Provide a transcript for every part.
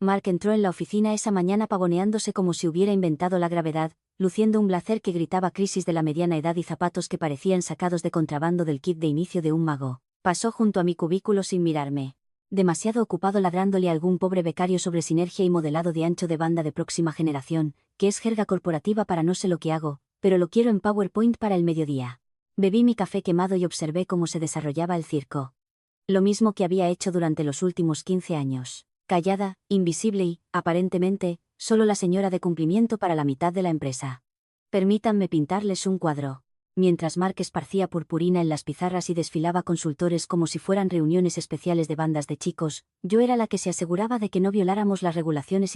Mark entró en la oficina esa mañana pavoneándose como si hubiera inventado la gravedad, luciendo un blazer que gritaba crisis de la mediana edad y zapatos que parecían sacados de contrabando del kit de inicio de un mago. Pasó junto a mi cubículo sin mirarme. Demasiado ocupado ladrándole a algún pobre becario sobre sinergia y modelado de ancho de banda de próxima generación, que es jerga corporativa para no sé lo que hago, pero lo quiero en PowerPoint para el mediodía. Bebí mi café quemado y observé cómo se desarrollaba el circo. Lo mismo que había hecho durante los últimos 15 años. Callada, invisible y, aparentemente, solo la señora de cumplimiento para la mitad de la empresa. Permítanme pintarles un cuadro. Mientras Mark esparcía purpurina en las pizarras y desfilaba consultores como si fueran reuniones especiales de bandas de chicos, yo era la que se aseguraba de que no violáramos las regulaciones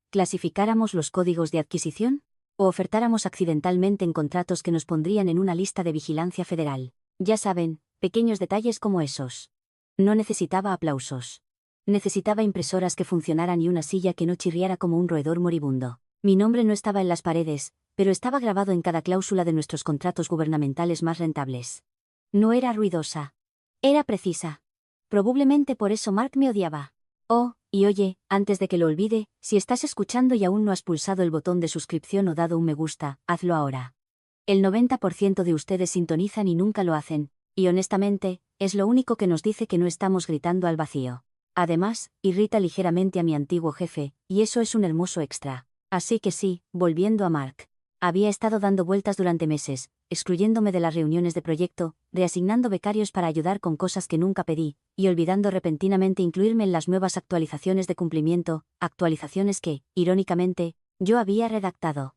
clasificáramos los códigos de adquisición, o ofertáramos accidentalmente en contratos que nos pondrían en una lista de vigilancia federal. Ya saben, pequeños detalles como esos. No necesitaba aplausos. Necesitaba impresoras que funcionaran y una silla que no chirriara como un roedor moribundo. Mi nombre no estaba en las paredes, pero estaba grabado en cada cláusula de nuestros contratos gubernamentales más rentables. No era ruidosa. Era precisa. Probablemente por eso Mark me odiaba. Oh, y oye, antes de que lo olvide, si estás escuchando y aún no has pulsado el botón de suscripción o dado un me gusta, hazlo ahora. El 90% de ustedes sintonizan y nunca lo hacen, y honestamente, es lo único que nos dice que no estamos gritando al vacío. Además, irrita ligeramente a mi antiguo jefe, y eso es un hermoso extra. Así que sí, volviendo a Mark. Había estado dando vueltas durante meses, excluyéndome de las reuniones de proyecto, reasignando becarios para ayudar con cosas que nunca pedí, y olvidando repentinamente incluirme en las nuevas actualizaciones de cumplimiento, actualizaciones que, irónicamente, yo había redactado.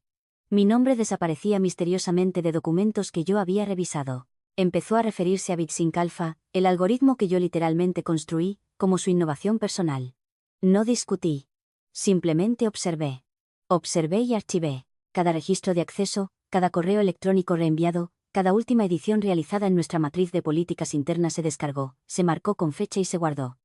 Mi nombre desaparecía misteriosamente de documentos que yo había revisado. Empezó a referirse a BitSync Alpha, el algoritmo que yo literalmente construí, como su innovación personal. No discutí. Simplemente observé. Observé y archivé. Cada registro de acceso, cada correo electrónico reenviado, cada última edición realizada en nuestra matriz de políticas internas se descargó, se marcó con fecha y se guardó.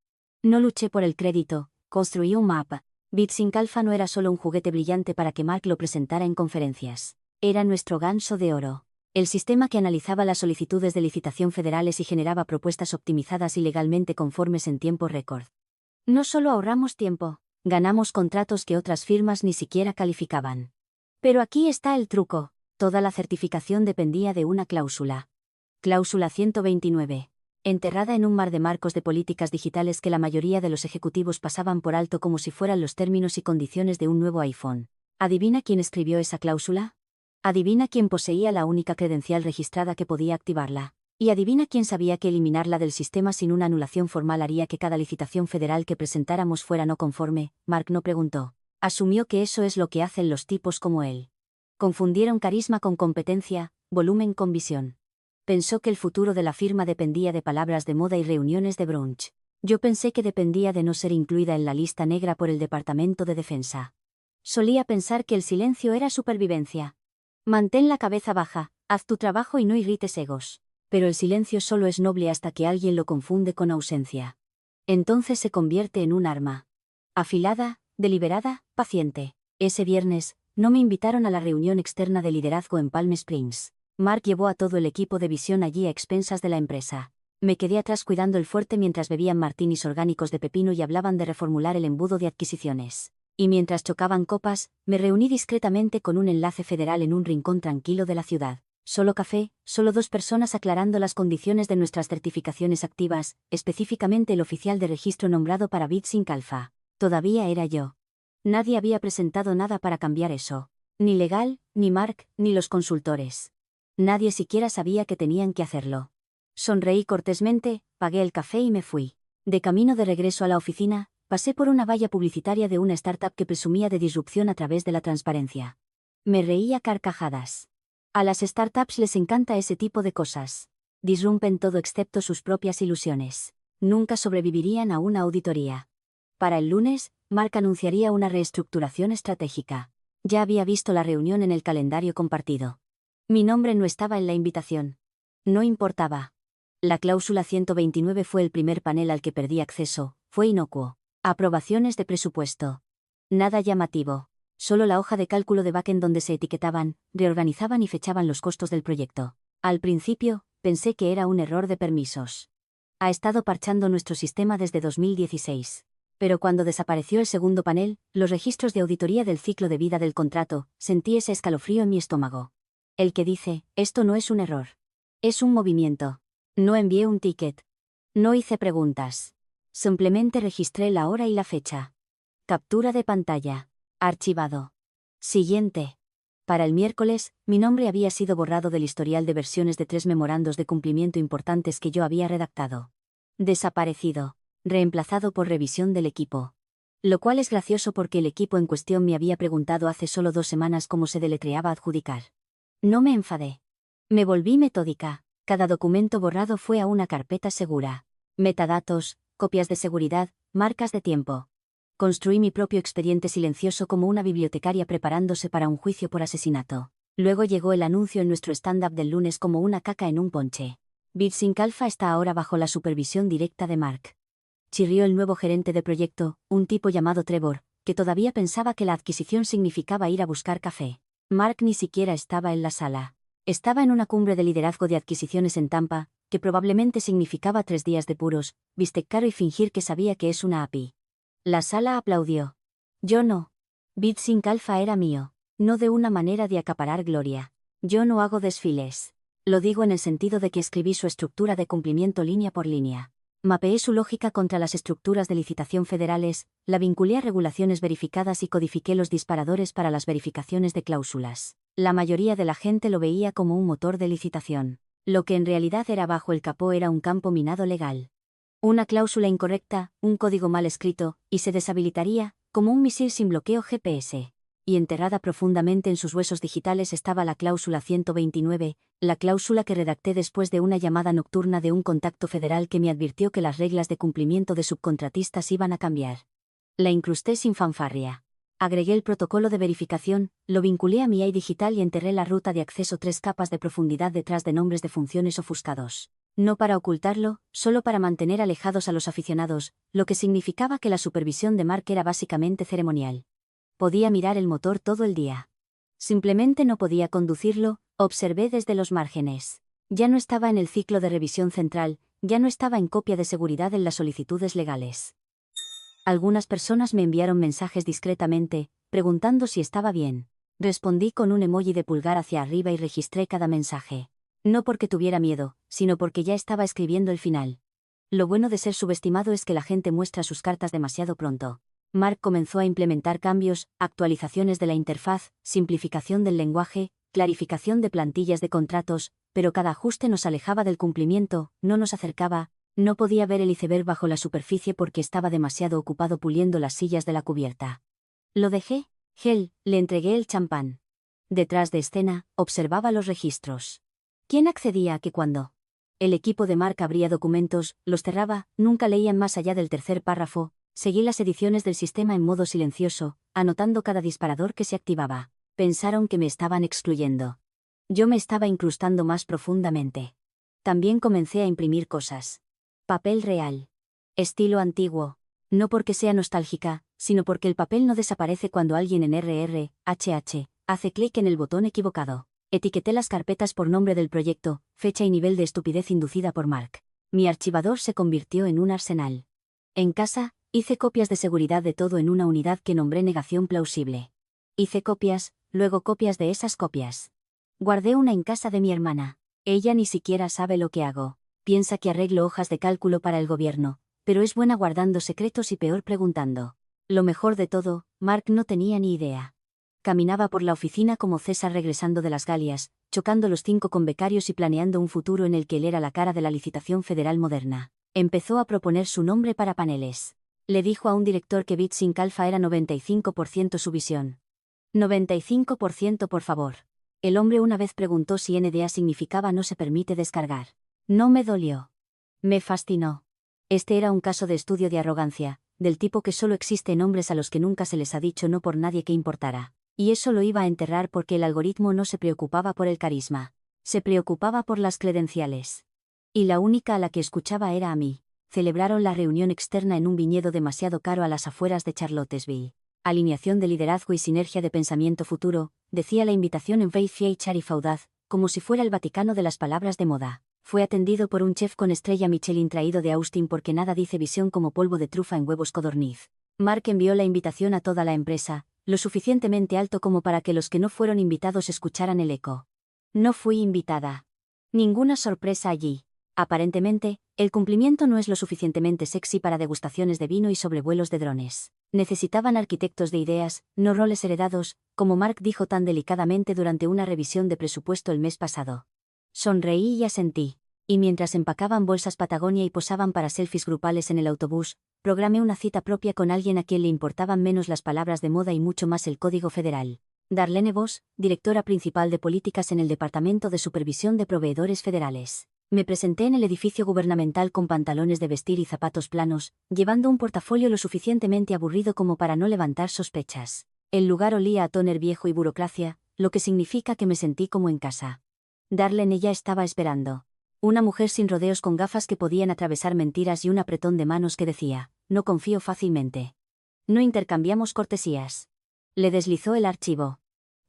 No luché por el crédito, construí un mapa. BitSync Alpha no era solo un juguete brillante para que Mark lo presentara en conferencias. Era nuestro ganso de oro. El sistema que analizaba las solicitudes de licitación federales y generaba propuestas optimizadas y legalmente conformes en tiempo récord. No solo ahorramos tiempo, ganamos contratos que otras firmas ni siquiera calificaban. Pero aquí está el truco, toda la certificación dependía de una cláusula. Cláusula 129. Enterrada en un mar de marcos de políticas digitales que la mayoría de los ejecutivos pasaban por alto como si fueran los términos y condiciones de un nuevo iPhone. ¿Adivina quién escribió esa cláusula? Adivina quién poseía la única credencial registrada que podía activarla. Y adivina quién sabía que eliminarla del sistema sin una anulación formal haría que cada licitación federal que presentáramos fuera no conforme. Mark no preguntó. Asumió que eso es lo que hacen los tipos como él. Confundieron carisma con competencia, volumen con visión. Pensó que el futuro de la firma dependía de palabras de moda y reuniones de brunch. Yo pensé que dependía de no ser incluida en la lista negra por el Departamento de Defensa. Solía pensar que el silencio era supervivencia. Mantén la cabeza baja, haz tu trabajo y no irrites egos. Pero el silencio solo es noble hasta que alguien lo confunde con ausencia. Entonces se convierte en un arma. Afilada, deliberada, paciente. Ese viernes, no me invitaron a la reunión externa de liderazgo en Palm Springs. Mark llevó a todo el equipo de visión allí a expensas de la empresa. Me quedé atrás cuidando el fuerte mientras bebían martinis orgánicos de pepino y hablaban de reformular el embudo de adquisiciones. Y mientras chocaban copas, me reuní discretamente con un enlace federal en un rincón tranquilo de la ciudad. Solo café, solo 2 personas aclarando las condiciones de nuestras certificaciones activas, específicamente el oficial de registro nombrado para BitSync Alpha. Todavía era yo. Nadie había presentado nada para cambiar eso. Ni legal, ni Mark, ni los consultores. Nadie siquiera sabía que tenían que hacerlo. Sonreí cortésmente, pagué el café y me fui. De camino de regreso a la oficina, pasé por una valla publicitaria de una startup que presumía de disrupción a través de la transparencia. Me reí a carcajadas. A las startups les encanta ese tipo de cosas. Disrumpen todo excepto sus propias ilusiones. Nunca sobrevivirían a una auditoría. Para el lunes, Mark anunciaría una reestructuración estratégica. Ya había visto la reunión en el calendario compartido. Mi nombre no estaba en la invitación. No importaba. La cláusula 129 fue el primer panel al que perdí acceso, fue inocuo. Aprobaciones de presupuesto. Nada llamativo. Solo la hoja de cálculo de backend donde se etiquetaban, reorganizaban y fechaban los costos del proyecto. Al principio, pensé que era un error de permisos. Ha estado parchando nuestro sistema desde 2016. Pero cuando desapareció el segundo panel, los registros de auditoría del ciclo de vida del contrato, sentí ese escalofrío en mi estómago. El que dice, esto no es un error. Es un movimiento. No envié un ticket. No hice preguntas. Simplemente registré la hora y la fecha. Captura de pantalla. Archivado. Siguiente. Para el miércoles, mi nombre había sido borrado del historial de versiones de 3 memorandos de cumplimiento importantes que yo había redactado. Desaparecido. Reemplazado por revisión del equipo. Lo cual es gracioso porque el equipo en cuestión me había preguntado hace solo 2 semanas cómo se deletreaba adjudicar. No me enfadé. Me volví metódica. Cada documento borrado fue a una carpeta segura. Metadatos, copias de seguridad, marcas de tiempo. Construí mi propio expediente silencioso como una bibliotecaria preparándose para un juicio por asesinato. Luego llegó el anuncio en nuestro stand-up del lunes como una caca en un ponche. BitSync Alpha está ahora bajo la supervisión directa de Mark. Chirrió el nuevo gerente de proyecto, un tipo llamado Trevor, que todavía pensaba que la adquisición significaba ir a buscar café. Mark ni siquiera estaba en la sala. Estaba en una cumbre de liderazgo de adquisiciones en Tampa, que probablemente significaba 3 días de puros, bistec caro y fingir que sabía que es una API. La sala aplaudió. Yo no. BitSync Alpha era mío, no de una manera de acaparar gloria. Yo no hago desfiles. Lo digo en el sentido de que escribí su estructura de cumplimiento línea por línea. Mapeé su lógica contra las estructuras de licitación federales, la vinculé a regulaciones verificadas y codifiqué los disparadores para las verificaciones de cláusulas. La mayoría de la gente lo veía como un motor de licitación. Lo que en realidad era bajo el capó era un campo minado legal. Una cláusula incorrecta, un código mal escrito, y se deshabilitaría, como un misil sin bloqueo GPS. Y enterrada profundamente en sus huesos digitales estaba la cláusula 129, la cláusula que redacté después de una llamada nocturna de un contacto federal que me advirtió que las reglas de cumplimiento de subcontratistas iban a cambiar. La incrusté sin fanfarria. Agregué el protocolo de verificación, lo vinculé a mi AI digital y enterré la ruta de acceso 3 capas de profundidad detrás de nombres de funciones ofuscados. No para ocultarlo, solo para mantener alejados a los aficionados, lo que significaba que la supervisión de Mark era básicamente ceremonial. Podía mirar el motor todo el día. Simplemente no podía conducirlo, observé desde los márgenes. Ya no estaba en el ciclo de revisión central, ya no estaba en copia de seguridad en las solicitudes legales. Algunas personas me enviaron mensajes discretamente, preguntando si estaba bien. Respondí con un emoji de pulgar hacia arriba y registré cada mensaje. No porque tuviera miedo, sino porque ya estaba escribiendo el final. Lo bueno de ser subestimado es que la gente muestra sus cartas demasiado pronto. Mark comenzó a implementar cambios, actualizaciones de la interfaz, simplificación del lenguaje, clarificación de plantillas de contratos, pero cada ajuste nos alejaba del cumplimiento, no nos acercaba. No podía ver el iceberg bajo la superficie porque estaba demasiado ocupado puliendo las sillas de la cubierta. Lo dejé. Le entregué el champán. Detrás de escena, observaba los registros. ¿Quién accedía a qué cuándo? El equipo de Mark abría documentos, los cerraba, nunca leían más allá del tercer párrafo. Seguí las ediciones del sistema en modo silencioso, anotando cada disparador que se activaba. Pensaron que me estaban excluyendo. Yo me estaba incrustando más profundamente. También comencé a imprimir cosas. Papel real. Estilo antiguo. No porque sea nostálgica, sino porque el papel no desaparece cuando alguien en RRHH hace clic en el botón equivocado. Etiqueté las carpetas por nombre del proyecto, fecha y nivel de estupidez inducida por Mark. Mi archivador se convirtió en un arsenal. En casa, hice copias de seguridad de todo en una unidad que nombré negación plausible. Hice copias, luego copias de esas copias. Guardé una en casa de mi hermana. Ella ni siquiera sabe lo que hago. Piensa que arreglo hojas de cálculo para el gobierno, pero es buena guardando secretos y peor preguntando. Lo mejor de todo, Mark no tenía ni idea. Caminaba por la oficina como César regresando de las Galias, chocando los 5 con becarios y planeando un futuro en el que él era la cara de la licitación federal moderna. Empezó a proponer su nombre para paneles. Le dijo a un director que BitSync Alpha era 95% su visión. 95% por favor. El hombre una vez preguntó si NDA significaba no se permite descargar. No me dolió. Me fascinó. Este era un caso de estudio de arrogancia, del tipo que solo existe en hombres a los que nunca se les ha dicho no por nadie que importara. Y eso lo iba a enterrar porque el algoritmo no se preocupaba por el carisma. Se preocupaba por las credenciales. Y la única a la que escuchaba era a mí. Celebraron la reunión externa en un viñedo demasiado caro a las afueras de Charlottesville. Alineación de liderazgo y sinergia de pensamiento futuro, decía la invitación en Faith HR y Faudaz, como si fuera el Vaticano de las palabras de moda. Fue atendido por un chef con estrella Michelin traído de Austin porque nada dice visión como polvo de trufa en huevos codorniz. Mark envió la invitación a toda la empresa, lo suficientemente alto como para que los que no fueron invitados escucharan el eco. No fui invitada. Ninguna sorpresa allí. Aparentemente, el cumplimiento no es lo suficientemente sexy para degustaciones de vino y sobrevuelos de drones. Necesitaban arquitectos de ideas, no roles heredados, como Mark dijo tan delicadamente durante una revisión de presupuesto el mes pasado. Sonreí y asentí. Y mientras empacaban bolsas Patagonia y posaban para selfies grupales en el autobús, programé una cita propia con alguien a quien le importaban menos las palabras de moda y mucho más el Código Federal. Darlene Voss, directora principal de políticas en el Departamento de Supervisión de Proveedores Federales. Me presenté en el edificio gubernamental con pantalones de vestir y zapatos planos, llevando un portafolio lo suficientemente aburrido como para no levantar sospechas. El lugar olía a tóner viejo y burocracia, lo que significa que me sentí como en casa. Darlene ya estaba esperando. Una mujer sin rodeos con gafas que podían atravesar mentiras y un apretón de manos que decía, no confío fácilmente. No intercambiamos cortesías. Le deslizó el archivo.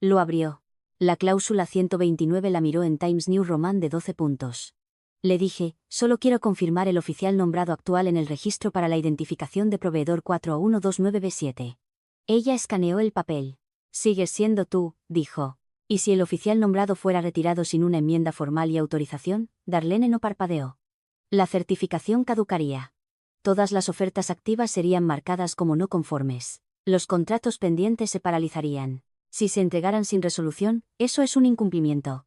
Lo abrió. La cláusula 129 la miró en Times New Roman de 12 puntos. Le dije, solo quiero confirmar el oficial nombrado actual en el registro para la identificación de proveedor 4129B7. Ella escaneó el papel. Sigues siendo tú, dijo. ¿Y si el oficial nombrado fuera retirado sin una enmienda formal y autorización? Darlene no parpadeó. La certificación caducaría. Todas las ofertas activas serían marcadas como no conformes. Los contratos pendientes se paralizarían. Si se entregaran sin resolución, eso es un incumplimiento.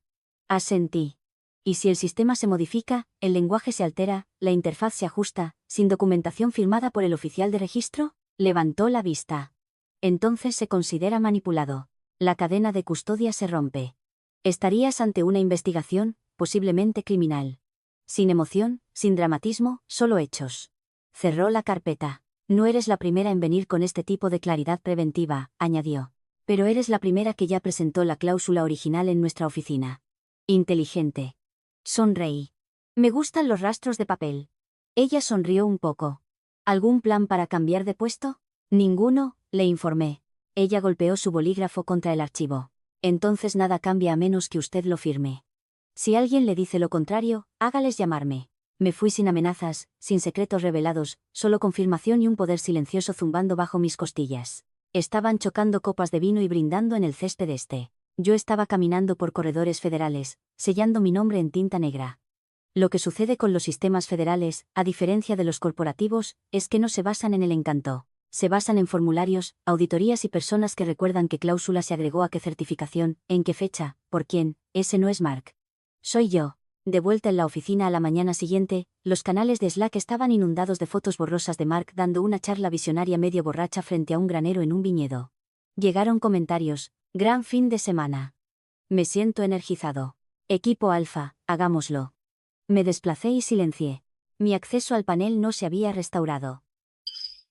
Asentí. ¿Y si el sistema se modifica, el lenguaje se altera, la interfaz se ajusta, sin documentación firmada por el oficial de registro? Levantó la vista. Entonces se considera manipulado. La cadena de custodia se rompe. Estarías ante una investigación, posiblemente criminal. Sin emoción, sin dramatismo, solo hechos. Cerró la carpeta. No eres la primera en venir con este tipo de claridad preventiva, añadió. Pero eres la primera que ya presentó la cláusula original en nuestra oficina. Inteligente. Sonreí. Me gustan los rastros de papel. Ella sonrió un poco. ¿Algún plan para cambiar de puesto? Ninguno, le informé. Ella golpeó su bolígrafo contra el archivo. Entonces nada cambia a menos que usted lo firme. Si alguien le dice lo contrario, hágales llamarme. Me fui sin amenazas, sin secretos revelados, solo confirmación y un poder silencioso zumbando bajo mis costillas. Estaban chocando copas de vino y brindando en el césped este. Yo estaba caminando por corredores federales, sellando mi nombre en tinta negra. Lo que sucede con los sistemas federales, a diferencia de los corporativos, es que no se basan en el encanto. Se basan en formularios, auditorías y personas que recuerdan qué cláusula se agregó a qué certificación, en qué fecha, por quién. Ese no es Mark. Soy yo. De vuelta en la oficina a la mañana siguiente, los canales de Slack estaban inundados de fotos borrosas de Mark dando una charla visionaria medio borracha frente a un granero en un viñedo. Llegaron comentarios. Gran fin de semana. Me siento energizado. Equipo Alfa, hagámoslo. Me desplacé y silencié. Mi acceso al panel no se había restaurado.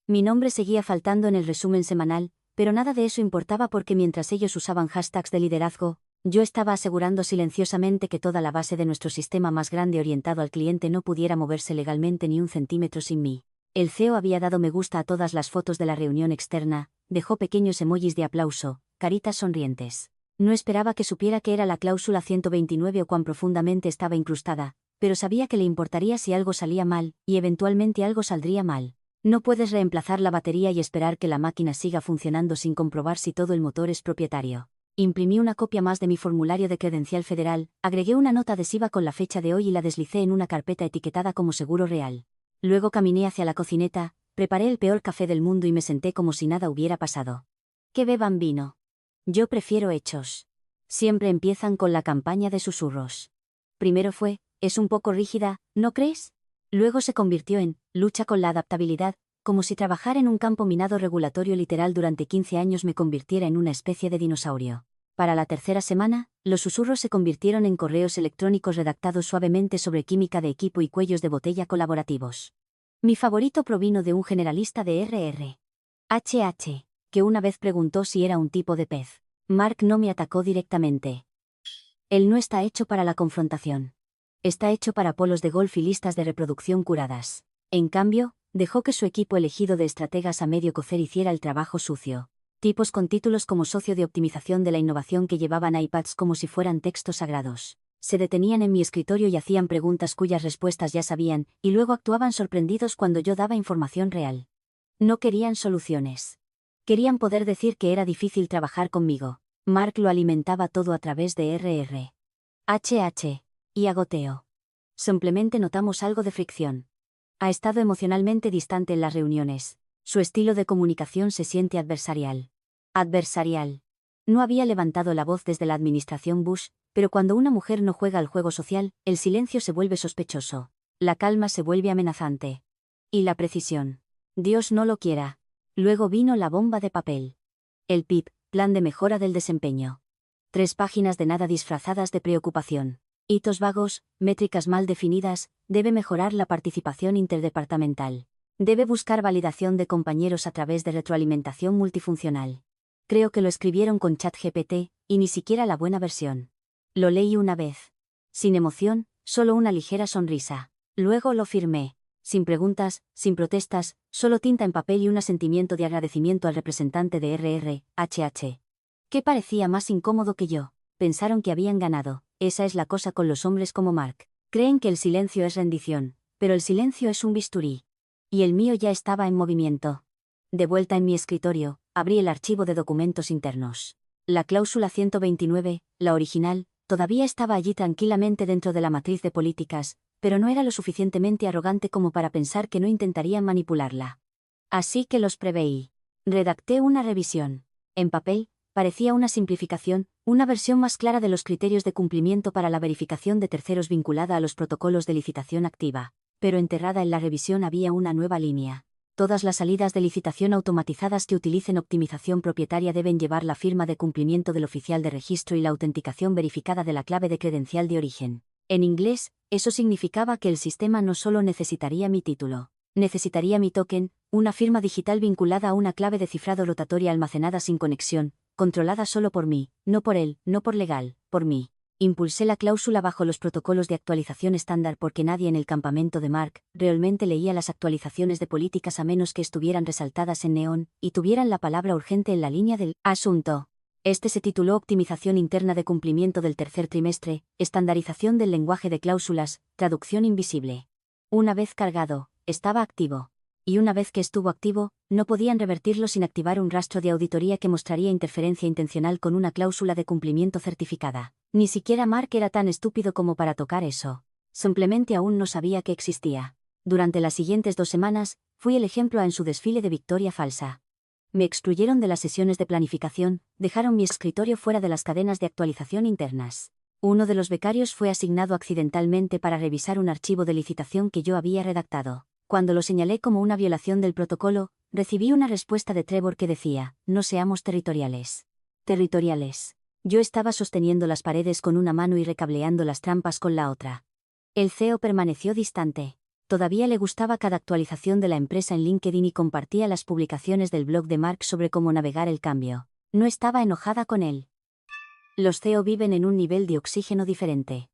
Mi nombre seguía faltando en el resumen semanal, pero nada de eso importaba porque mientras ellos usaban hashtags de liderazgo, yo estaba asegurando silenciosamente que toda la base de nuestro sistema más grande orientado al cliente no pudiera moverse legalmente ni un centímetro sin mí. El CEO había dado me gusta a todas las fotos de la reunión externa, dejó pequeños emojis de aplauso, caritas sonrientes. No esperaba que supiera que era la cláusula 129 o cuán profundamente estaba incrustada, pero sabía que le importaría si algo salía mal, y eventualmente algo saldría mal. No puedes reemplazar la batería y esperar que la máquina siga funcionando sin comprobar si todo el motor es propietario. Imprimí una copia más de mi formulario de credencial federal, agregué una nota adhesiva con la fecha de hoy y la deslicé en una carpeta etiquetada como seguro real. Luego caminé hacia la cocineta, preparé el peor café del mundo y me senté como si nada hubiera pasado. Que beban vino. Yo prefiero hechos. Siempre empiezan con la campaña de susurros. Primero fue, es un poco rígida, ¿no crees? Luego se convirtió en, lucha con la adaptabilidad, como si trabajar en un campo minado regulatorio literal durante 15 años me convirtiera en una especie de dinosaurio. Para la tercera semana, los susurros se convirtieron en correos electrónicos redactados suavemente sobre química de equipo y cuellos de botella colaborativos. Mi favorito provino de un generalista de RR. Que una vez preguntó si era un tipo de pez. Mark no me atacó directamente. Él no está hecho para la confrontación. Está hecho para polos de golf y listas de reproducción curadas. En cambio, dejó que su equipo elegido de estrategas a medio cocer hiciera el trabajo sucio. Tipos con títulos como socio de optimización de la innovación que llevaban iPads como si fueran textos sagrados. Se detenían en mi escritorio y hacían preguntas cuyas respuestas ya sabían, y luego actuaban sorprendidos cuando yo daba información real. No querían soluciones. Querían poder decir que era difícil trabajar conmigo. Mark lo alimentaba todo a través de HH. Y agoteo. Simplemente notamos algo de fricción. Ha estado emocionalmente distante en las reuniones. Su estilo de comunicación se siente adversarial. Adversarial. No había levantado la voz desde la administración Bush, pero cuando una mujer no juega al juego social, el silencio se vuelve sospechoso. La calma se vuelve amenazante. Y la precisión. Dios no lo quiera. Luego vino la bomba de papel. El PIP, Plan de Mejora del Desempeño. 3 páginas de nada disfrazadas de preocupación. Hitos vagos, métricas mal definidas, debe mejorar la participación interdepartamental. Debe buscar validación de compañeros a través de retroalimentación multifuncional. Creo que lo escribieron con ChatGPT, y ni siquiera la buena versión. Lo leí una vez. Sin emoción, solo una ligera sonrisa. Luego lo firmé. Sin preguntas, sin protestas, solo tinta en papel y un asentimiento de agradecimiento al representante de HH. ¿Qué parecía más incómodo que yo? Pensaron que habían ganado. Esa es la cosa con los hombres como Mark. Creen que el silencio es rendición, pero el silencio es un bisturí. Y el mío ya estaba en movimiento. De vuelta en mi escritorio, abrí el archivo de documentos internos. La cláusula 129, la original, todavía estaba allí tranquilamente dentro de la matriz de políticas, pero no era lo suficientemente arrogante como para pensar que no intentarían manipularla. Así que los preveí. Redacté una revisión. En papel, parecía una simplificación, una versión más clara de los criterios de cumplimiento para la verificación de terceros vinculada a los protocolos de licitación activa, pero enterrada en la revisión había una nueva línea. Todas las salidas de licitación automatizadas que utilicen optimización propietaria deben llevar la firma de cumplimiento del oficial de registro y la autenticación verificada de la clave de credencial de origen. En inglés, eso significaba que el sistema no solo necesitaría mi título, necesitaría mi token, una firma digital vinculada a una clave de cifrado rotatoria almacenada sin conexión, controlada solo por mí, no por él, no por legal, por mí. Impulsé la cláusula bajo los protocolos de actualización estándar porque nadie en el campamento de Mark realmente leía las actualizaciones de políticas a menos que estuvieran resaltadas en neón y tuvieran la palabra urgente en la línea del asunto. Este se tituló Optimización interna de cumplimiento del tercer trimestre, estandarización del lenguaje de cláusulas, traducción invisible. Una vez cargado, estaba activo. Y una vez que estuvo activo, no podían revertirlo sin activar un rastro de auditoría que mostraría interferencia intencional con una cláusula de cumplimiento certificada. Ni siquiera Mark era tan estúpido como para tocar eso. Simplemente aún no sabía que existía. Durante las siguientes 2 semanas, fui el ejemplo en su desfile de victoria falsa. Me excluyeron de las sesiones de planificación, dejaron mi escritorio fuera de las cadenas de actualización internas. Uno de los becarios fue asignado accidentalmente para revisar un archivo de licitación que yo había redactado. Cuando lo señalé como una violación del protocolo, recibí una respuesta de Trevor que decía, no seamos territoriales. Territoriales. Yo estaba sosteniendo las paredes con una mano y recableando las trampas con la otra. El CEO permaneció distante. Todavía le gustaba cada actualización de la empresa en LinkedIn y compartía las publicaciones del blog de Mark sobre cómo navegar el cambio. No estaba enojada con él. Los CEO viven en un nivel de oxígeno diferente.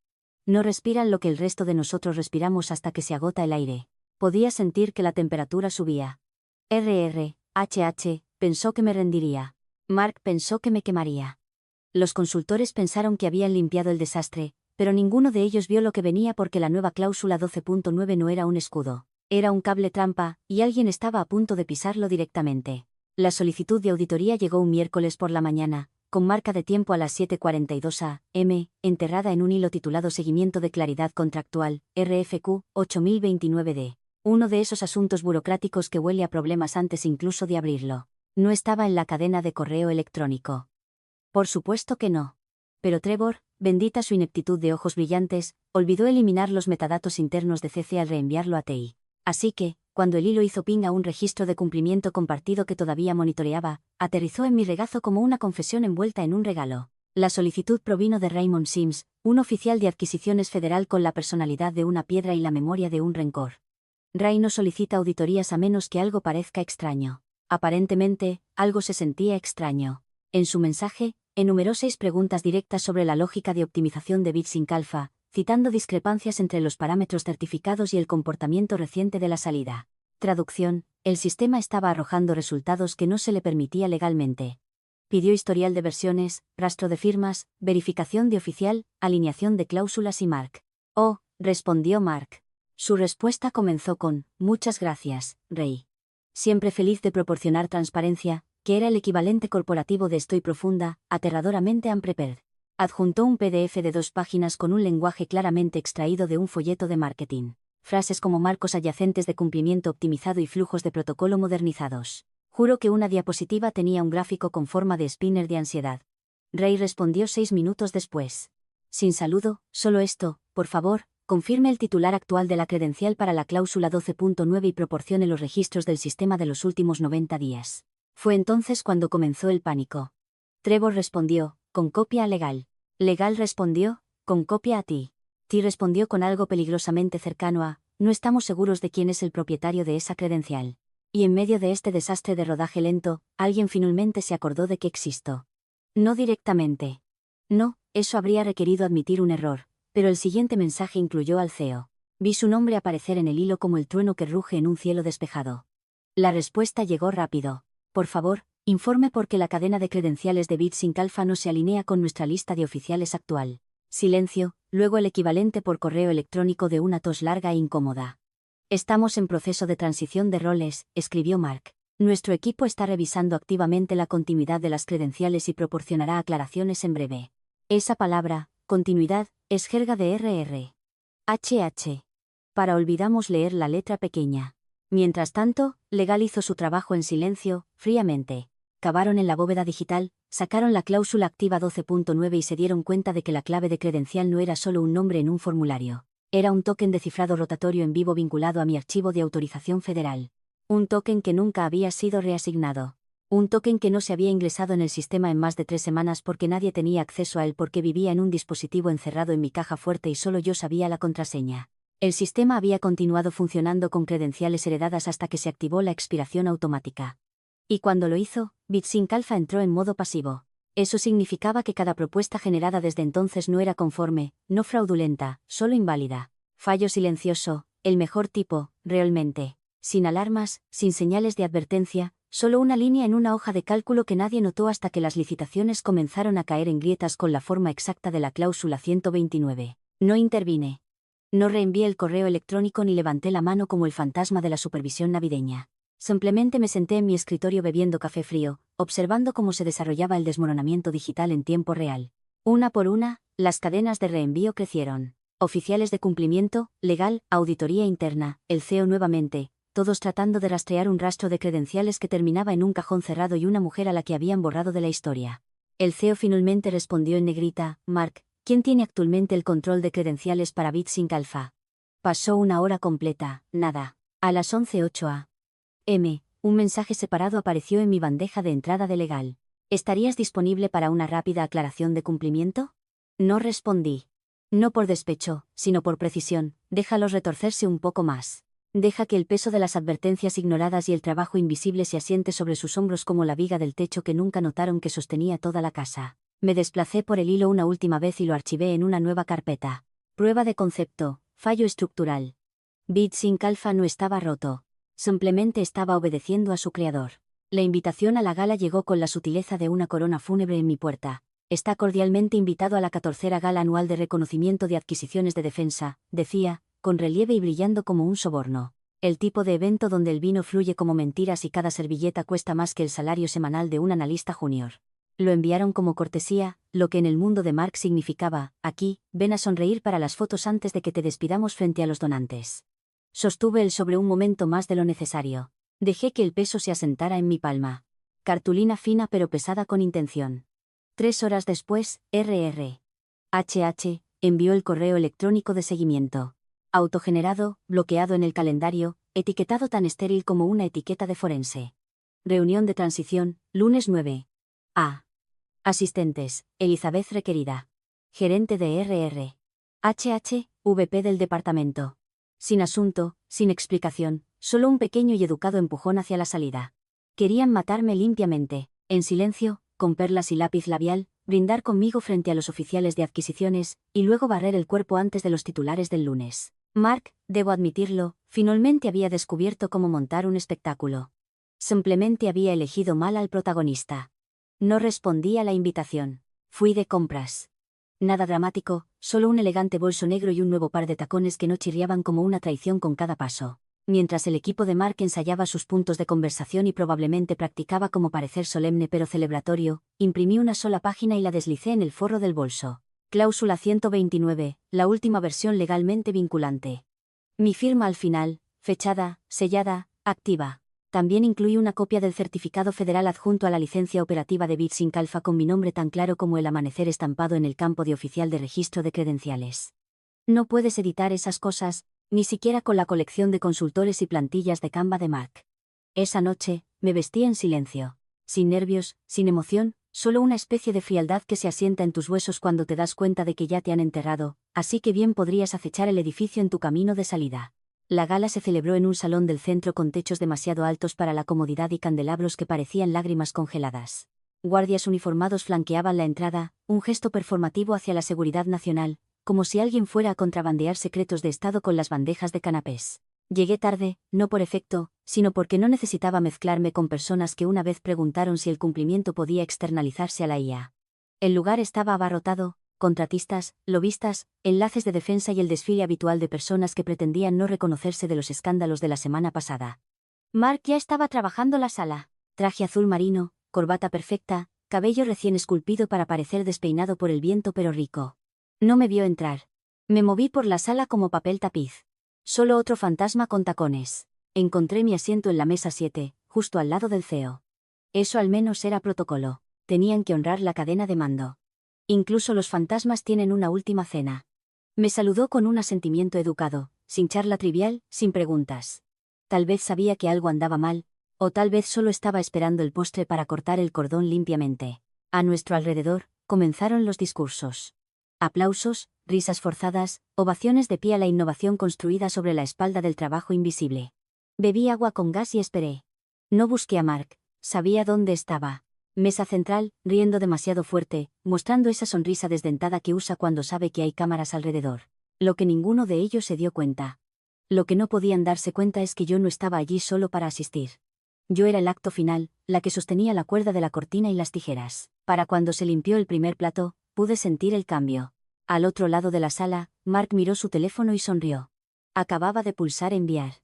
No respiran lo que el resto de nosotros respiramos hasta que se agota el aire. Podía sentir que la temperatura subía. HH pensó que me rendiría. Mark pensó que me quemaría. Los consultores pensaron que habían limpiado el desastre, pero ninguno de ellos vio lo que venía porque la nueva cláusula 12.9 no era un escudo. Era un cable trampa, y alguien estaba a punto de pisarlo directamente. La solicitud de auditoría llegó un miércoles por la mañana, con marca de tiempo a las 7:42 a.m., enterrada en un hilo titulado Seguimiento de Claridad Contractual, RFQ 8029D. Uno de esos asuntos burocráticos que huele a problemas antes incluso de abrirlo. No estaba en la cadena de correo electrónico. Por supuesto que no. Pero Trevor, bendita su ineptitud de ojos brillantes, olvidó eliminar los metadatos internos de CC al reenviarlo a TI. Así que, cuando el hilo hizo ping a un registro de cumplimiento compartido que todavía monitoreaba, aterrizó en mi regazo como una confesión envuelta en un regalo. La solicitud provino de Raymond Sims, un oficial de adquisiciones federal con la personalidad de una piedra y la memoria de un rencor. Ray no solicita auditorías a menos que algo parezca extraño. Aparentemente, algo se sentía extraño. En su mensaje, enumeró 6 preguntas directas sobre la lógica de optimización de BitSync Alpha, citando discrepancias entre los parámetros certificados y el comportamiento reciente de la salida. Traducción: el sistema estaba arrojando resultados que no se le permitía legalmente. Pidió historial de versiones, rastro de firmas, verificación de oficial, alineación de cláusulas y Mark. Oh, respondió Mark. Su respuesta comenzó con, muchas gracias, Rey. Siempre feliz de proporcionar transparencia, que era el equivalente corporativo de estoy profunda, aterradoramente unprepared. Adjuntó un PDF de 2 páginas con un lenguaje claramente extraído de un folleto de marketing. Frases como marcos adyacentes de cumplimiento optimizado y flujos de protocolo modernizados. Juro que una diapositiva tenía un gráfico con forma de spinner de ansiedad. Rey respondió 6 minutos después. Sin saludo, solo esto, por favor, confirme el titular actual de la credencial para la cláusula 12.9 y proporcione los registros del sistema de los últimos 90 días. Fue entonces cuando comenzó el pánico. Trevor respondió, con copia a Legal. Legal respondió, con copia a ti. Ti respondió con algo peligrosamente cercano a, no estamos seguros de quién es el propietario de esa credencial. Y en medio de este desastre de rodaje lento, alguien finalmente se acordó de que existo. No directamente. No, eso habría requerido admitir un error, pero el siguiente mensaje incluyó al CEO. Vi su nombre aparecer en el hilo como el trueno que ruge en un cielo despejado. La respuesta llegó rápido. Por favor, informe por qué la cadena de credenciales de BitSync Alpha no se alinea con nuestra lista de oficiales actual. Silencio, luego el equivalente por correo electrónico de una tos larga e incómoda. Estamos en proceso de transición de roles, escribió Mark. Nuestro equipo está revisando activamente la continuidad de las credenciales y proporcionará aclaraciones en breve. Esa palabra, continuidad, es jerga de RR. HH. Para olvidamos leer la letra pequeña. Mientras tanto, Legal hizo su trabajo en silencio, fríamente. Cavaron en la bóveda digital, sacaron la cláusula activa 12.9 y se dieron cuenta de que la clave de credencial no era solo un nombre en un formulario. Era un token de cifrado rotatorio en vivo vinculado a mi archivo de autorización federal. Un token que nunca había sido reasignado. Un token que no se había ingresado en el sistema en más de 3 semanas porque nadie tenía acceso a él porque vivía en un dispositivo encerrado en mi caja fuerte y solo yo sabía la contraseña. El sistema había continuado funcionando con credenciales heredadas hasta que se activó la expiración automática. Y cuando lo hizo, BitSync Alpha entró en modo pasivo. Eso significaba que cada propuesta generada desde entonces no era conforme, no fraudulenta, solo inválida. Fallo silencioso, el mejor tipo, realmente. Sin alarmas, sin señales de advertencia, solo una línea en una hoja de cálculo que nadie notó hasta que las licitaciones comenzaron a caer en grietas con la forma exacta de la cláusula 129. No intervine. No reenvié el correo electrónico ni levanté la mano como el fantasma de la supervisión navideña. Simplemente me senté en mi escritorio bebiendo café frío, observando cómo se desarrollaba el desmoronamiento digital en tiempo real. Una por una, las cadenas de reenvío crecieron. Oficiales de cumplimiento, legal, auditoría interna, el CEO nuevamente, todos tratando de rastrear un rastro de credenciales que terminaba en un cajón cerrado y una mujer a la que habían borrado de la historia. El CEO finalmente respondió en negrita, Mark, ¿quién tiene actualmente el control de credenciales para BitSync Alpha? Pasó una hora completa, nada. A las 11:08 a.m., un mensaje separado apareció en mi bandeja de entrada de legal. ¿Estarías disponible para una rápida aclaración de cumplimiento? No respondí. No por despecho, sino por precisión, déjalos retorcerse un poco más. Deja que el peso de las advertencias ignoradas y el trabajo invisible se asiente sobre sus hombros como la viga del techo que nunca notaron que sostenía toda la casa. Me desplacé por el hilo una última vez y lo archivé en una nueva carpeta. Prueba de concepto, fallo estructural. BitSync Alpha no estaba roto. Simplemente estaba obedeciendo a su creador. La invitación a la gala llegó con la sutileza de una corona fúnebre en mi puerta. Está cordialmente invitado a la 14ª gala anual de reconocimiento de adquisiciones de defensa, decía, con relieve y brillando como un soborno. El tipo de evento donde el vino fluye como mentiras y cada servilleta cuesta más que el salario semanal de un analista junior. Lo enviaron como cortesía, lo que en el mundo de Mark significaba, aquí, ven a sonreír para las fotos antes de que te despidamos frente a los donantes. Sostuve el sobre un momento más de lo necesario. Dejé que el peso se asentara en mi palma. Cartulina fina pero pesada con intención. 3 horas después, HH envió el correo electrónico de seguimiento. Autogenerado, bloqueado en el calendario, etiquetado tan estéril como una etiqueta de forense. Reunión de transición, lunes 9. A. Asistentes, Elizabeth requerida. Gerente de HH, VP del departamento. Sin asunto, sin explicación, solo un pequeño y educado empujón hacia la salida. Querían matarme limpiamente, en silencio, con perlas y lápiz labial, brindar conmigo frente a los oficiales de adquisiciones, y luego barrer el cuerpo antes de los titulares del lunes. Mark, debo admitirlo, finalmente había descubierto cómo montar un espectáculo. Simplemente había elegido mal al protagonista. No respondí a la invitación. Fui de compras. Nada dramático, solo un elegante bolso negro y un nuevo par de tacones que no chirriaban como una traición con cada paso. Mientras el equipo de Mark ensayaba sus puntos de conversación y probablemente practicaba como parecer solemne pero celebratorio, imprimí una sola página y la deslicé en el forro del bolso. Cláusula 129, la última versión legalmente vinculante. Mi firma al final, fechada, sellada, activa. También incluí una copia del certificado federal adjunto a la licencia operativa de BitSync Alpha con mi nombre tan claro como el amanecer estampado en el campo de oficial de registro de credenciales. No puedes editar esas cosas, ni siquiera con la colección de consultores y plantillas de Canva de Mark. Esa noche, me vestí en silencio. Sin nervios, sin emoción, solo una especie de frialdad que se asienta en tus huesos cuando te das cuenta de que ya te han enterrado, así que bien podrías acechar el edificio en tu camino de salida. La gala se celebró en un salón del centro con techos demasiado altos para la comodidad y candelabros que parecían lágrimas congeladas. Guardias uniformados flanqueaban la entrada, un gesto performativo hacia la seguridad nacional, como si alguien fuera a contrabandear secretos de Estado con las bandejas de canapés. Llegué tarde, no por efecto, sino porque no necesitaba mezclarme con personas que una vez preguntaron si el cumplimiento podía externalizarse a la IA. El lugar estaba abarrotado, contratistas, lobistas, enlaces de defensa y el desfile habitual de personas que pretendían no reconocerse de los escándalos de la semana pasada. Mark ya estaba trabajando la sala. Traje azul marino, corbata perfecta, cabello recién esculpido para parecer despeinado por el viento pero rico. No me vio entrar. Me moví por la sala como papel tapiz. Solo otro fantasma con tacones. Encontré mi asiento en la mesa 7, justo al lado del CEO. Eso al menos era protocolo. Tenían que honrar la cadena de mando. Incluso los fantasmas tienen una última cena. Me saludó con un asentimiento educado, sin charla trivial, sin preguntas. Tal vez sabía que algo andaba mal, o tal vez solo estaba esperando el postre para cortar el cordón limpiamente. A nuestro alrededor, comenzaron los discursos. Aplausos, risas forzadas, ovaciones de pie a la innovación construida sobre la espalda del trabajo invisible. Bebí agua con gas y esperé. No busqué a Mark, sabía dónde estaba. Mesa central, riendo demasiado fuerte, mostrando esa sonrisa desdentada que usa cuando sabe que hay cámaras alrededor. Lo que ninguno de ellos se dio cuenta. Lo que no podían darse cuenta es que yo no estaba allí solo para asistir. Yo era el acto final, la que sostenía la cuerda de la cortina y las tijeras. Para cuando se limpió el primer plato, pude sentir el cambio. Al otro lado de la sala, Mark miró su teléfono y sonrió. Acababa de pulsar enviar.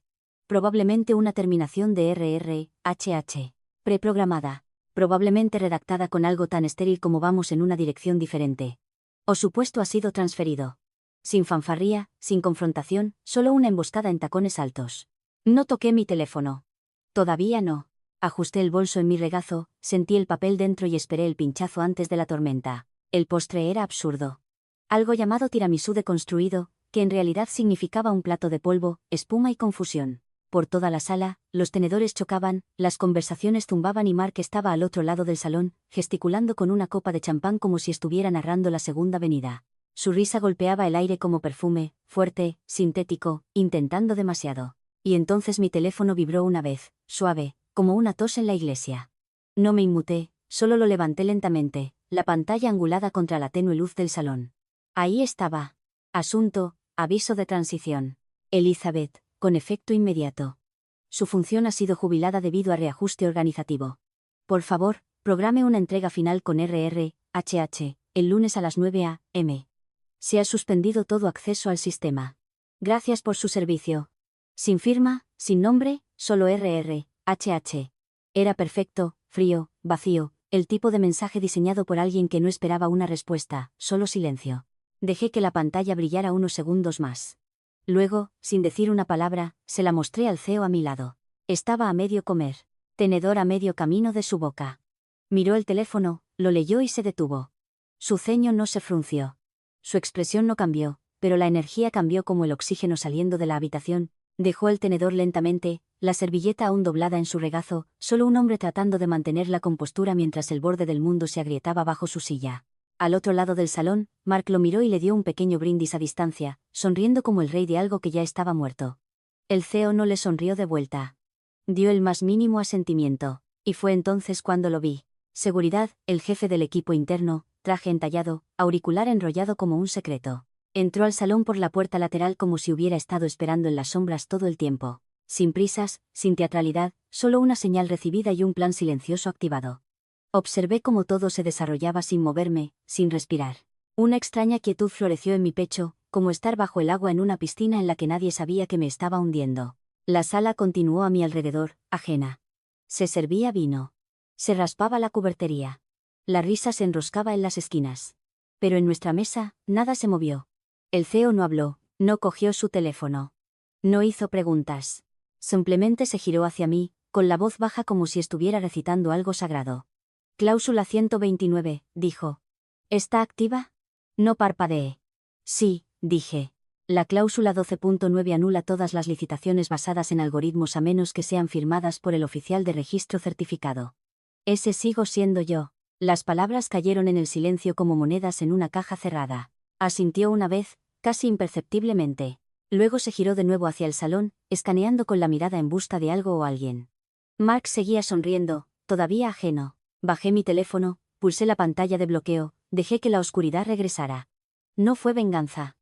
Probablemente una terminación de RRHH. Preprogramada. Probablemente redactada con algo tan estéril como vamos en una dirección diferente. O su puesto ha sido transferido. Sin fanfarría, sin confrontación, solo una emboscada en tacones altos. No toqué mi teléfono. Todavía no. Ajusté el bolso en mi regazo, sentí el papel dentro y esperé el pinchazo antes de la tormenta. El postre era absurdo. Algo llamado tiramisú deconstruido, que en realidad significaba un plato de polvo, espuma y confusión. Por toda la sala, los tenedores chocaban, las conversaciones zumbaban y Mark estaba al otro lado del salón, gesticulando con una copa de champán como si estuviera narrando la Segunda Venida. Su risa golpeaba el aire como perfume, fuerte, sintético, intentando demasiado. Y entonces mi teléfono vibró una vez, suave, como una tos en la iglesia. No me inmuté, solo lo levanté lentamente, la pantalla angulada contra la tenue luz del salón. Ahí estaba. Asunto, aviso de transición. Elizabeth, con efecto inmediato. Su función ha sido jubilada debido a reajuste organizativo. Por favor, programe una entrega final con RRHH, el lunes a las 9 a.m. Se ha suspendido todo acceso al sistema. Gracias por su servicio. Sin firma, sin nombre, solo RRHH. Era perfecto, frío, vacío, el tipo de mensaje diseñado por alguien que no esperaba una respuesta, solo silencio. Dejé que la pantalla brillara unos segundos más. Luego, sin decir una palabra, se la mostré al CEO a mi lado. Estaba a medio comer. Tenedor a medio camino de su boca. Miró el teléfono, lo leyó y se detuvo. Su ceño no se frunció. Su expresión no cambió, pero la energía cambió como el oxígeno saliendo de la habitación. Dejó el tenedor lentamente, la servilleta aún doblada en su regazo, solo un hombre tratando de mantener la compostura mientras el borde del mundo se agrietaba bajo su silla. Al otro lado del salón, Mark lo miró y le dio un pequeño brindis a distancia, sonriendo como el rey de algo que ya estaba muerto. El CEO no le sonrió de vuelta. Dio el más mínimo asentimiento, y fue entonces cuando lo vi. Seguridad, el jefe del equipo interno, traje entallado, auricular enrollado como un secreto. Entró al salón por la puerta lateral como si hubiera estado esperando en las sombras todo el tiempo. Sin prisas, sin teatralidad, solo una señal recibida y un plan silencioso activado. Observé cómo todo se desarrollaba sin moverme, sin respirar. Una extraña quietud floreció en mi pecho, como estar bajo el agua en una piscina en la que nadie sabía que me estaba hundiendo. La sala continuó a mi alrededor, ajena. Se servía vino. Se raspaba la cubertería. La risa se enroscaba en las esquinas. Pero en nuestra mesa, nada se movió. El CEO no habló, no cogió su teléfono. No hizo preguntas. Simplemente se giró hacia mí, con la voz baja como si estuviera recitando algo sagrado. Cláusula 129, dijo. ¿Está activa? No parpadeé. Sí, dije. La cláusula 12.9 anula todas las licitaciones basadas en algoritmos a menos que sean firmadas por el oficial de registro certificado. Ese sigo siendo yo. Las palabras cayeron en el silencio como monedas en una caja cerrada. Asintió una vez, casi imperceptiblemente. Luego se giró de nuevo hacia el salón, escaneando con la mirada en busca de algo o alguien. Mark seguía sonriendo, todavía ajeno. Bajé mi teléfono, pulsé la pantalla de bloqueo, dejé que la oscuridad regresara. No fue venganza.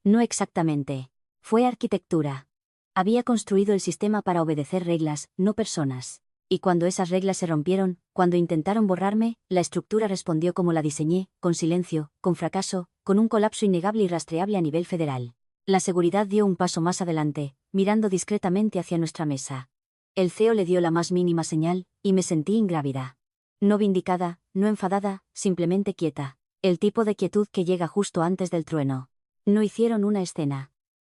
No exactamente. Fue arquitectura. Había construido el sistema para obedecer reglas, no personas. Y cuando esas reglas se rompieron, cuando intentaron borrarme, la estructura respondió como la diseñé, con silencio, con fracaso, con un colapso innegable y rastreable a nivel federal. La seguridad dio un paso más adelante, mirando discretamente hacia nuestra mesa. El CEO le dio la más mínima señal, y me sentí ingrávida. No vindicada, no enfadada, simplemente quieta. El tipo de quietud que llega justo antes del trueno. No hicieron una escena.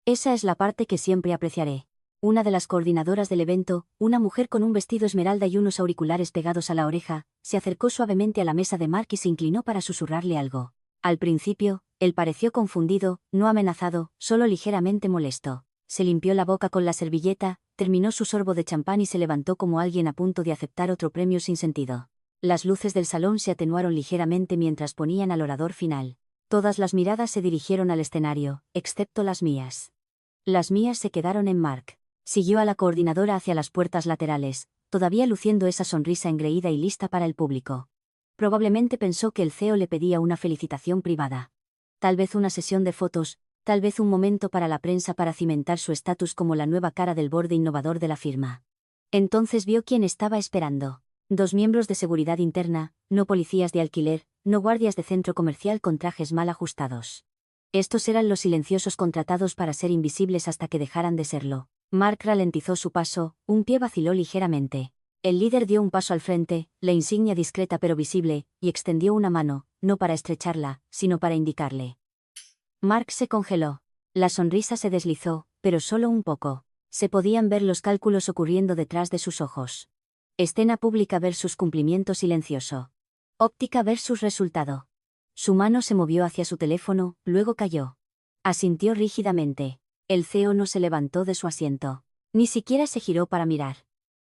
Esa es la parte que siempre apreciaré. Una de las coordinadoras del evento, una mujer con un vestido esmeralda y unos auriculares pegados a la oreja, se acercó suavemente a la mesa de Mark y se inclinó para susurrarle algo. Al principio, él pareció confundido, no amenazado, solo ligeramente molesto. Se limpió la boca con la servilleta, terminó su sorbo de champán y se levantó como alguien a punto de aceptar otro premio sin sentido. Las luces del salón se atenuaron ligeramente mientras ponían al orador final. Todas las miradas se dirigieron al escenario, excepto las mías. Las mías se quedaron en Mark. Siguió a la coordinadora hacia las puertas laterales, todavía luciendo esa sonrisa engreída y lista para el público. Probablemente pensó que el CEO le pedía una felicitación privada. Tal vez una sesión de fotos, tal vez un momento para la prensa para cimentar su estatus como la nueva cara del borde innovador de la firma. Entonces vio quién estaba esperando. 2 miembros de seguridad interna, no policías de alquiler, no guardias de centro comercial con trajes mal ajustados. Estos eran los silenciosos contratados para ser invisibles hasta que dejaran de serlo. Mark ralentizó su paso, un pie vaciló ligeramente. El líder dio un paso al frente, la insignia discreta pero visible, y extendió una mano, no para estrecharla, sino para indicarle. Mark se congeló. La sonrisa se deslizó, pero solo un poco. Se podían ver los cálculos ocurriendo detrás de sus ojos. Escena pública versus cumplimiento silencioso. Óptica versus resultado. Su mano se movió hacia su teléfono, luego cayó. Asintió rígidamente. El CEO no se levantó de su asiento. Ni siquiera se giró para mirar.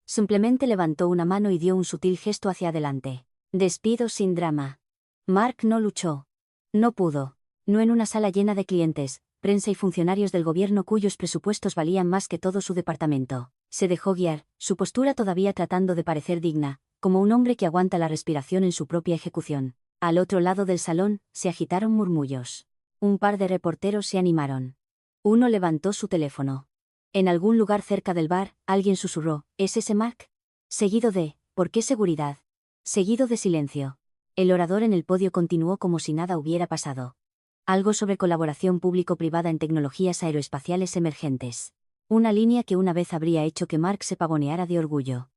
Simplemente levantó una mano y dio un sutil gesto hacia adelante. Despido sin drama. Mark no luchó. No pudo. No en una sala llena de clientes, prensa y funcionarios del gobierno cuyos presupuestos valían más que todo su departamento. Se dejó guiar, su postura todavía tratando de parecer digna, como un hombre que aguanta la respiración en su propia ejecución. Al otro lado del salón, se agitaron murmullos. Un par de reporteros se animaron. Uno levantó su teléfono. En algún lugar cerca del bar, alguien susurró, ¿es ese Mark? Seguido de, ¿por qué seguridad? Seguido de silencio. El orador en el podio continuó como si nada hubiera pasado. Algo sobre colaboración público-privada en tecnologías aeroespaciales emergentes. Una línea que una vez habría hecho que Mark se pavoneara de orgullo.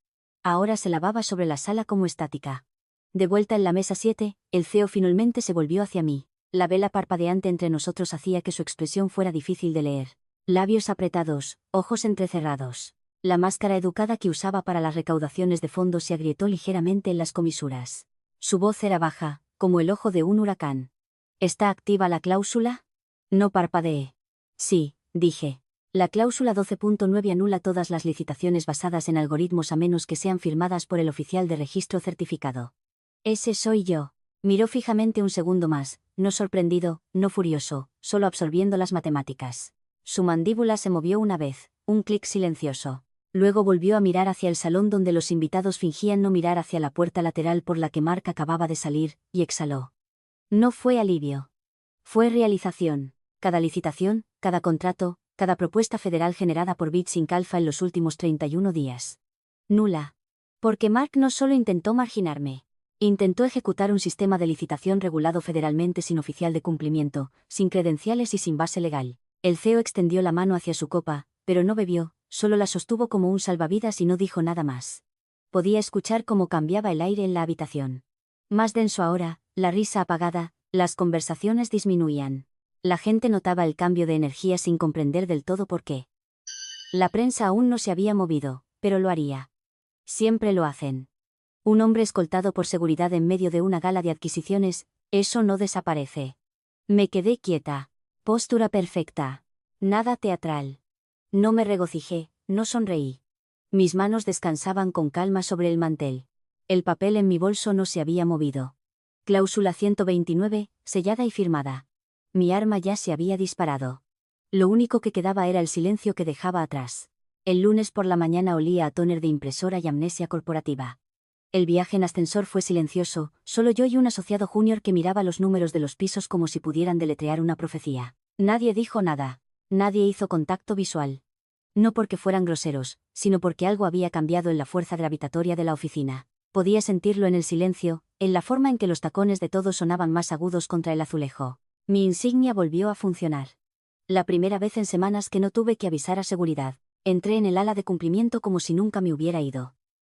Ahora se lavaba sobre la sala como estática. De vuelta en la mesa 7, el CEO finalmente se volvió hacia mí. La vela parpadeante entre nosotros hacía que su expresión fuera difícil de leer. Labios apretados, ojos entrecerrados. La máscara educada que usaba para las recaudaciones de fondos se agrietó ligeramente en las comisuras. Su voz era baja, como el ojo de un huracán. ¿Está activa la cláusula? No parpadeé. Sí, dije. La cláusula 12.9 anula todas las licitaciones basadas en algoritmos a menos que sean firmadas por el oficial de registro certificado. Ese soy yo. Miró fijamente un segundo más, no sorprendido, no furioso, solo absorbiendo las matemáticas. Su mandíbula se movió una vez, un clic silencioso. Luego volvió a mirar hacia el salón donde los invitados fingían no mirar hacia la puerta lateral por la que Mark acababa de salir, y exhaló. No fue alivio. Fue realización. Cada licitación, cada contrato, cada propuesta federal generada por Bits Inc. Alpha en los últimos 31 días. Nula. Porque Mark no solo intentó marginarme. Intentó ejecutar un sistema de licitación regulado federalmente sin oficial de cumplimiento, sin credenciales y sin base legal. El CEO extendió la mano hacia su copa, pero no bebió, solo la sostuvo como un salvavidas y no dijo nada más. Podía escuchar cómo cambiaba el aire en la habitación. Más denso ahora, la risa apagada, las conversaciones disminuían. La gente notaba el cambio de energía sin comprender del todo por qué. La prensa aún no se había movido, pero lo haría. Siempre lo hacen. Un hombre escoltado por seguridad en medio de una gala de adquisiciones, eso no desaparece. Me quedé quieta. Postura perfecta. Nada teatral. No me regocijé, no sonreí. Mis manos descansaban con calma sobre el mantel. El papel en mi bolso no se había movido. Cláusula 129, sellada y firmada. Mi arma ya se había disparado. Lo único que quedaba era el silencio que dejaba atrás. El lunes por la mañana olía a tóner de impresora y amnesia corporativa. El viaje en ascensor fue silencioso, solo yo y un asociado junior que miraba los números de los pisos como si pudieran deletrear una profecía. Nadie dijo nada. Nadie hizo contacto visual. No porque fueran groseros, sino porque algo había cambiado en la fuerza gravitatoria de la oficina. Podía sentirlo en el silencio, en la forma en que los tacones de todos sonaban más agudos contra el azulejo. Mi insignia volvió a funcionar. La primera vez en semanas que no tuve que avisar a seguridad. Entré en el ala de cumplimiento como si nunca me hubiera ido.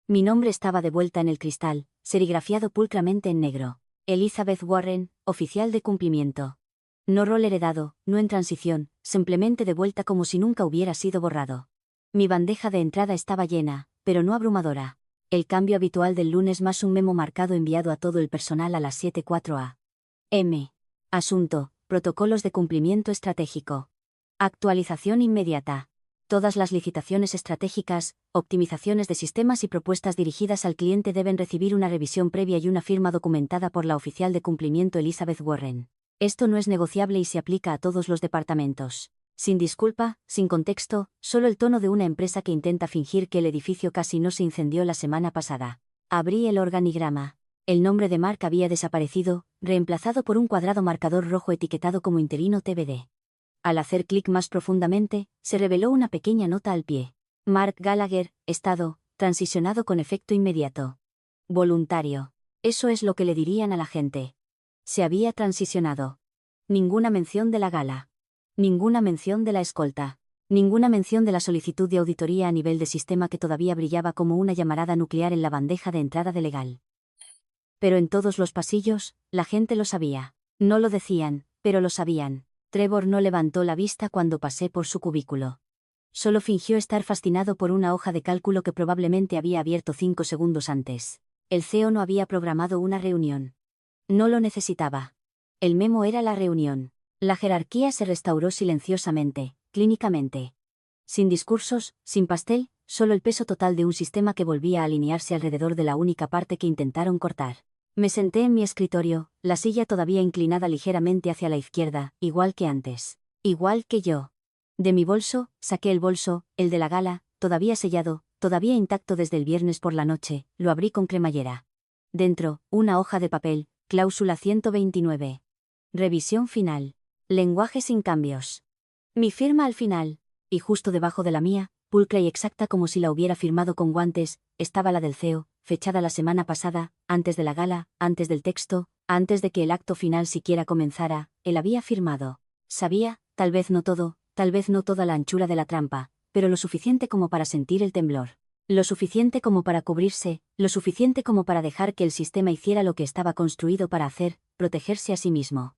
Mi nombre estaba de vuelta en el cristal, serigrafiado pulcramente en negro. Elizabeth Warren, oficial de cumplimiento. No rol heredado, no en transición, simplemente de vuelta como si nunca hubiera sido borrado. Mi bandeja de entrada estaba llena, pero no abrumadora. El cambio habitual del lunes más un memo marcado enviado a todo el personal a las 7:04 a.m. Asunto, protocolos de cumplimiento estratégico. Actualización inmediata. Todas las licitaciones estratégicas, optimizaciones de sistemas y propuestas dirigidas al cliente deben recibir una revisión previa y una firma documentada por la oficial de cumplimiento Elizabeth Warren. Esto no es negociable y se aplica a todos los departamentos. Sin disculpa, sin contexto, solo el tono de una empresa que intenta fingir que el edificio casi no se incendió la semana pasada. Abrí el organigrama. El nombre de Mark había desaparecido, reemplazado por un cuadrado marcador rojo etiquetado como interino TBD. Al hacer clic más profundamente, se reveló una pequeña nota al pie. Mark Gallagher, estado, transicionado con efecto inmediato. Voluntario. Eso es lo que le dirían a la gente. Se había transicionado. Ninguna mención de la gala. Ninguna mención de la escolta. Ninguna mención de la solicitud de auditoría a nivel de sistema que todavía brillaba como una llamarada nuclear en la bandeja de entrada de legal. Pero en todos los pasillos, la gente lo sabía. No lo decían, pero lo sabían. Trevor no levantó la vista cuando pasé por su cubículo. Solo fingió estar fascinado por una hoja de cálculo que probablemente había abierto 5 segundos antes. El CEO no había programado una reunión. No lo necesitaba. El memo era la reunión. La jerarquía se restauró silenciosamente, clínicamente. Sin discursos, sin pastel, solo el peso total de un sistema que volvía a alinearse alrededor de la única parte que intentaron cortar. Me senté en mi escritorio, la silla todavía inclinada ligeramente hacia la izquierda, igual que antes. Igual que yo. De mi bolso, saqué el bolso, el de la gala, todavía sellado, todavía intacto desde el viernes por la noche, lo abrí con cremallera. Dentro, una hoja de papel, cláusula 129. Revisión final. Lenguaje sin cambios. Mi firma al final. Y justo debajo de la mía, pulcra y exacta como si la hubiera firmado con guantes, estaba la del CEO, fechada la semana pasada, antes de la gala, antes del texto, antes de que el acto final siquiera comenzara, él había firmado. Sabía, tal vez no todo, tal vez no toda la anchura de la trampa, pero lo suficiente como para sentir el temblor. Lo suficiente como para cubrirse, lo suficiente como para dejar que el sistema hiciera lo que estaba construido para hacer, protegerse a sí mismo.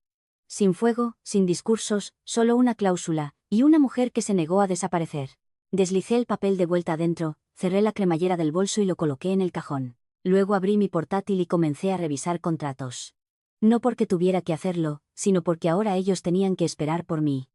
Sin fuego, sin discursos, solo una cláusula, y una mujer que se negó a desaparecer. Deslicé el papel de vuelta adentro, cerré la cremallera del bolso y lo coloqué en el cajón. Luego abrí mi portátil y comencé a revisar contratos. No porque tuviera que hacerlo, sino porque ahora ellos tenían que esperar por mí.